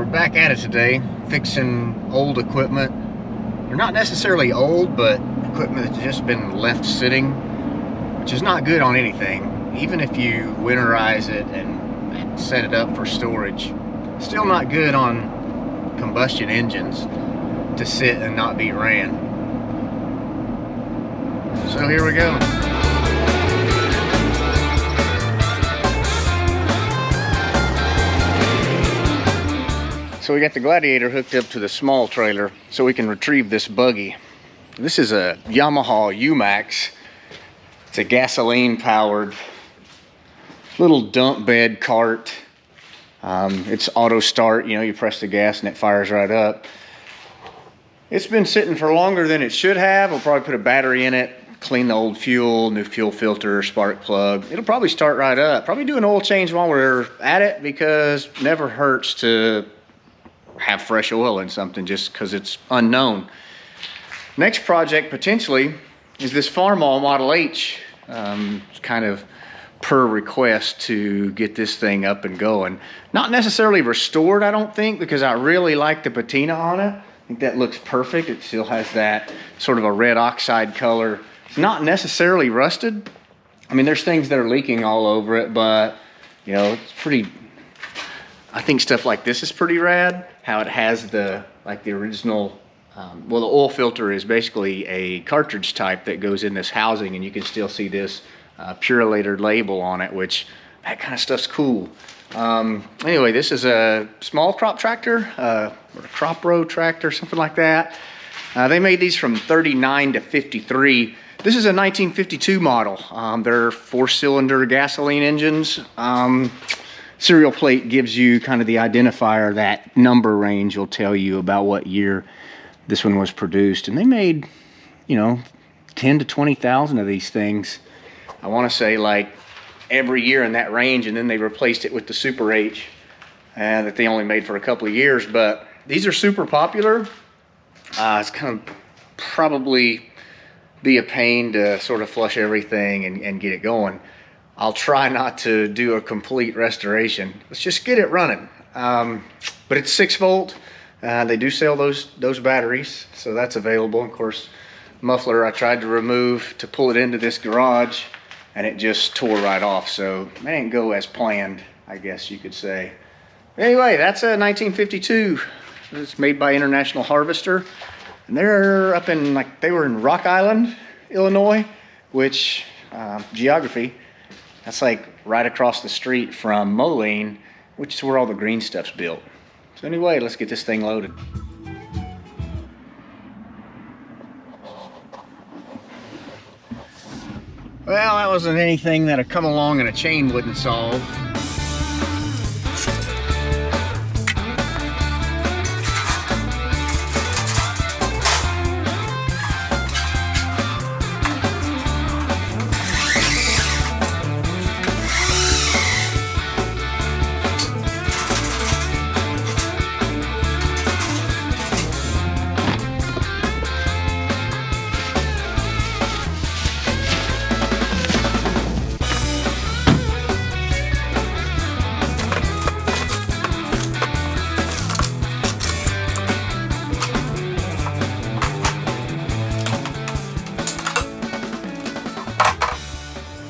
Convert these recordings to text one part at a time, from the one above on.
we're back at it today, fixing old equipment. They're not necessarily old, but equipment that's just been left sitting, which is not good on anything. Even if you winterize it and set it up for storage, still not good on combustion engines to sit and not be ran. So here we go. So we got the Gladiator hooked up to the small trailer so we can retrieve this buggy. This is a Yamaha U-Max. It's a gasoline powered little dump bed cart. It's auto start, you know, you press the gas and it fires right up. It's been sitting for longer than it should have. We'll probably put a battery in it, clean the old fuel, new fuel filter, spark plug. It'll probably start right up. Probably do an oil change while we're at it, because it never hurts to have fresh oil in something just because it's unknown. Next project potentially is this Farmall Model H. It's kind of per request to get this thing up and going. Not necessarily restored, I don't think, because I really like the patina on it. I think that looks perfect. It still has that sort of a red oxide color. It's not necessarily rusted. I mean, there's things that are leaking all over it, but you know, it's pretty, I think stuff like this is pretty rad. How it has the, like the original, well, the oil filter is basically a cartridge type that goes in this housing, and you can still see this Purelator label on it, which that kind of stuff's cool. Anyway, this is a small crop tractor, or a crop row tractor, something like that. They made these from 39 to 53. This is a 1952 model. They're 4-cylinder gasoline engines. Serial plate gives you kind of the identifier. That number range will tell you about what year this one was produced. And they made, you know, 10 to 20,000 of these things. I want to say like every year in that range, and then they replaced it with the Super H that they only made for a couple of years. But these are super popular. It's kind of probably be a pain to sort of flush everything and get it going. I'll try not to do a complete restoration. Let's just get it running. But it's 6 volt. They do sell those batteries, so that's available. Of course, muffler I tried to remove to pull it into this garage, and it just tore right off. So it didn't go as planned, I guess you could say. Anyway, that's a 1952. It's made by International Harvester, and they're up in, like, they were in Rock Island, Illinois, which geography. That's like right across the street from Moline, which is where all the green stuff's built. So anyway, let's get this thing loaded. Well, that wasn't anything that had come along and a chain wouldn't solve.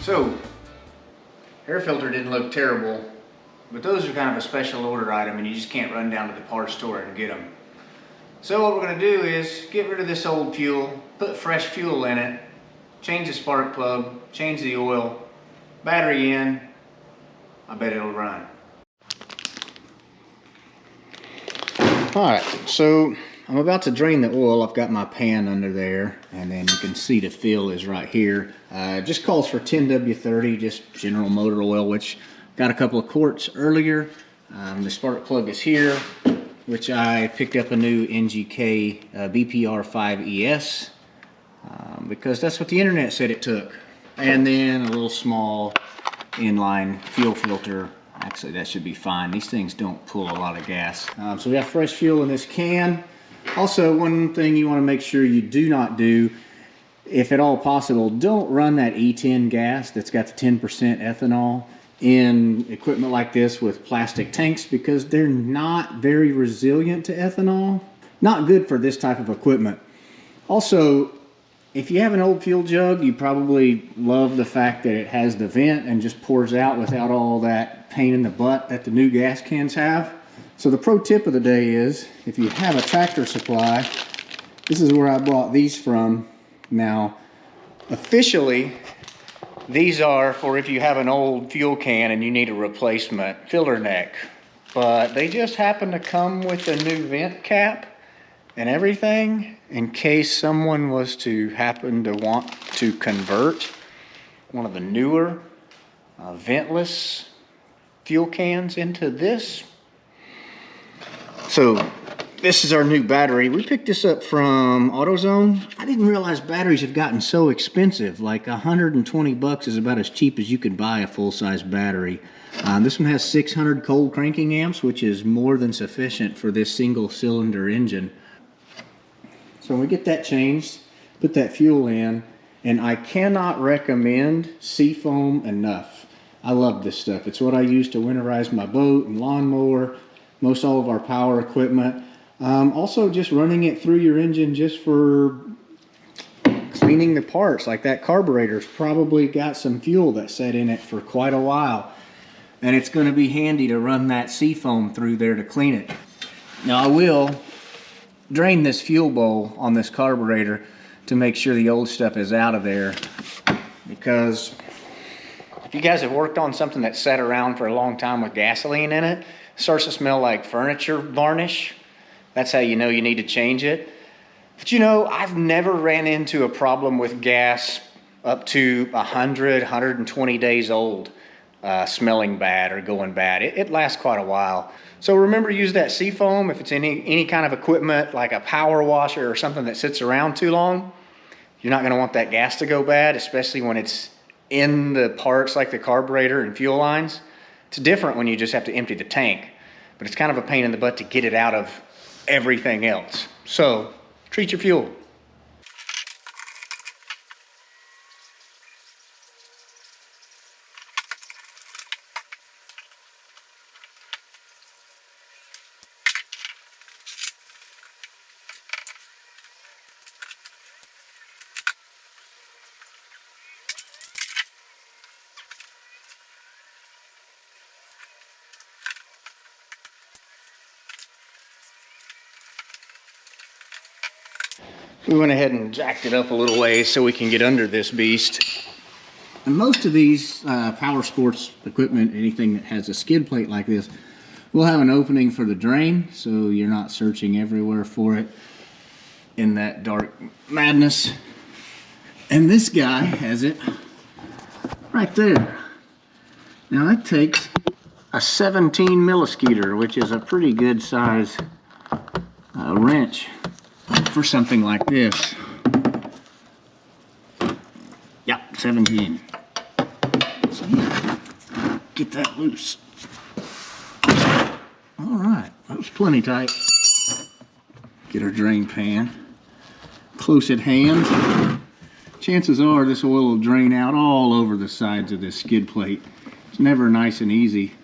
So, air filter didn't look terrible, but those are kind of a special order item, and you just can't run down to the parts store and get them. So what we're going to do is get rid of this old fuel, put fresh fuel in it, change the spark plug, change the oil, battery in. I bet it'll run. Alright, so I'm about to drain the oil. I've got my pan under there, and then you can see the fill is right here. It just calls for 10W30, just general motor oil, which got a couple of quarts earlier. The spark plug is here, which I picked up a new NGK BPR5ES because that's what the internet said it took. And then a little small inline fuel filter. Actually, that should be fine. These things don't pull a lot of gas. So we have fresh fuel in this can. Also, one thing you want to make sure you do not do, if at all possible, don't run that E10 gas that's got the 10% ethanol. in equipment like this with plastic tanks because they're not very resilient to ethanol. Not good for this type of equipment. Also, if you have an old fuel jug, you probably love the fact that it has the vent and just pours out without all that pain in the butt that the new gas cans have. So the pro tip of the day is, if you have a Tractor Supply, this is where I bought these from. Now, officially, these are for if you have an old fuel can and you need a replacement filler neck. But they just happen to come with a new vent cap and everything in case someone was to happen to want to convert one of the newer ventless fuel cans into this. So this is our new battery. We picked this up from AutoZone. I didn't realize batteries have gotten so expensive. Like 120 bucks is about as cheap as you can buy a full-size battery. This one has 600 cold cranking amps, which is more than sufficient for this single cylinder engine. So when we get that changed, put that fuel in, and I cannot recommend Seafoam enough. I love this stuff. It's what I use to winterize my boat and lawnmower, most all of our power equipment. Also just running it through your engine just for cleaning the parts. Like that carburetor's probably got some fuel that sat in it for quite a while. And it's going to be handy to run that Seafoam through there to clean it. Now I will drain this fuel bowl on this carburetor to make sure the old stuff is out of there, because if you guys have worked on something that sat around for a long time with gasoline in it, it starts to smell like furniture varnish. That's how you know you need to change it. But you know, I've never ran into a problem with gas up to 100, 120 days old smelling bad or going bad. It lasts quite a while. So remember to use that Seafoam if it's any kind of equipment like a power washer or something that sits around too long. You're not going to want that gas to go bad, especially when it's in the parts like the carburetor and fuel lines. It's different when you just have to empty the tank, but it's kind of a pain in the butt to get it out of everything else. So treat your fuel. We went ahead and jacked it up a little ways so we can get under this beast. And most of these power sports equipment, anything that has a skid plate like this, will have an opening for the drain, so you're not searching everywhere for it in that dark madness. And this guy has it right there. Now that takes a 17 milliskeeter, which is a pretty good size wrench for something like this. Yep, 17. So yeah, get that loose. All right, that was plenty tight. Get our drain pan close at hand. Chances are this oil will drain out all over the sides of this skid plate. It's never nice and easy.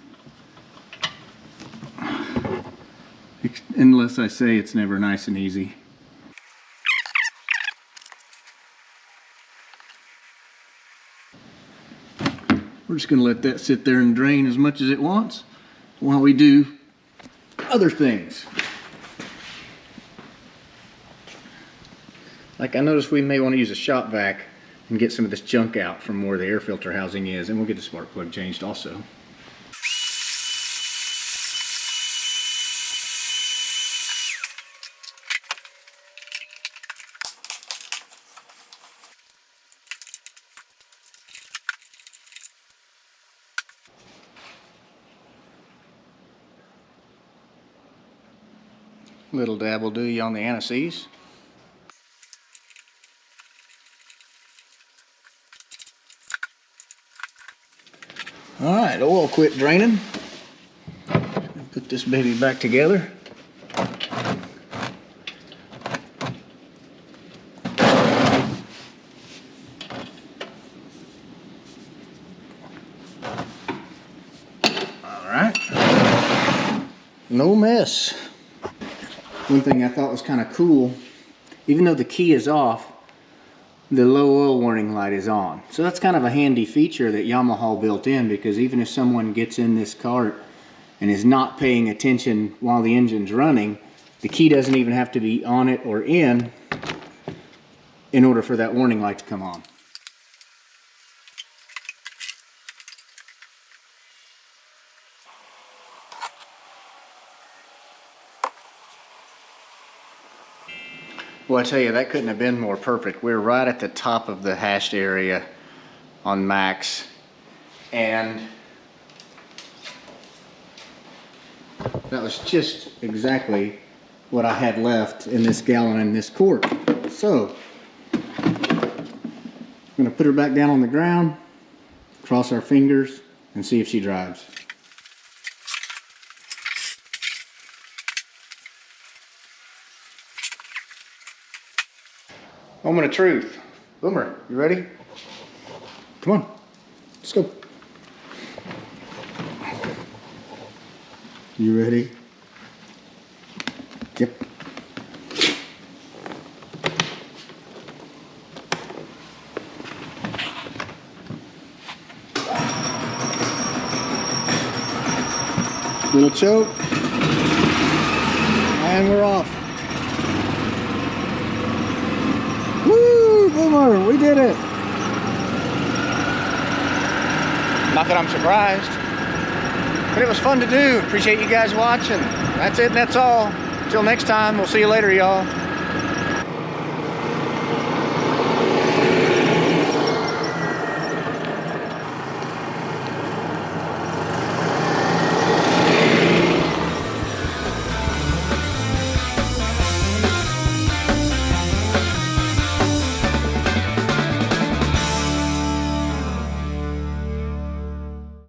Unless I say it's never nice and easy. We're just going to let that sit there and drain as much as it wants while we do other things. Like I noticed we may want to use a shop vac and get some of this junk out from where the air filter housing is, and we'll get the spark plug changed also. Little dab will do you on the anti-seize. All right, oil quit draining. Put this baby back together. no mess. One thing I thought was kind of cool, even though the key is off, the low oil warning light is on. So that's kind of a handy feature that Yamaha built in, because even if someone gets in this cart and is not paying attention while the engine's running, the key doesn't even have to be on it or in order for that warning light to come on. Well, I tell you, that couldn't have been more perfect. We're right at the top of the hashed area on max, and that was just exactly what I had left in this gallon and this quart. So I'm gonna put her back down on the ground, cross our fingers, and see if she drives. Moment of truth. Boomer, you ready? Come on, let's go. You ready? Yep. Little choke. And we're off. Woo, Boomer, we did it. Not that I'm surprised, but it was fun to do. Appreciate you guys watching. That's it and that's all. Till next time, we'll see you later, y'all.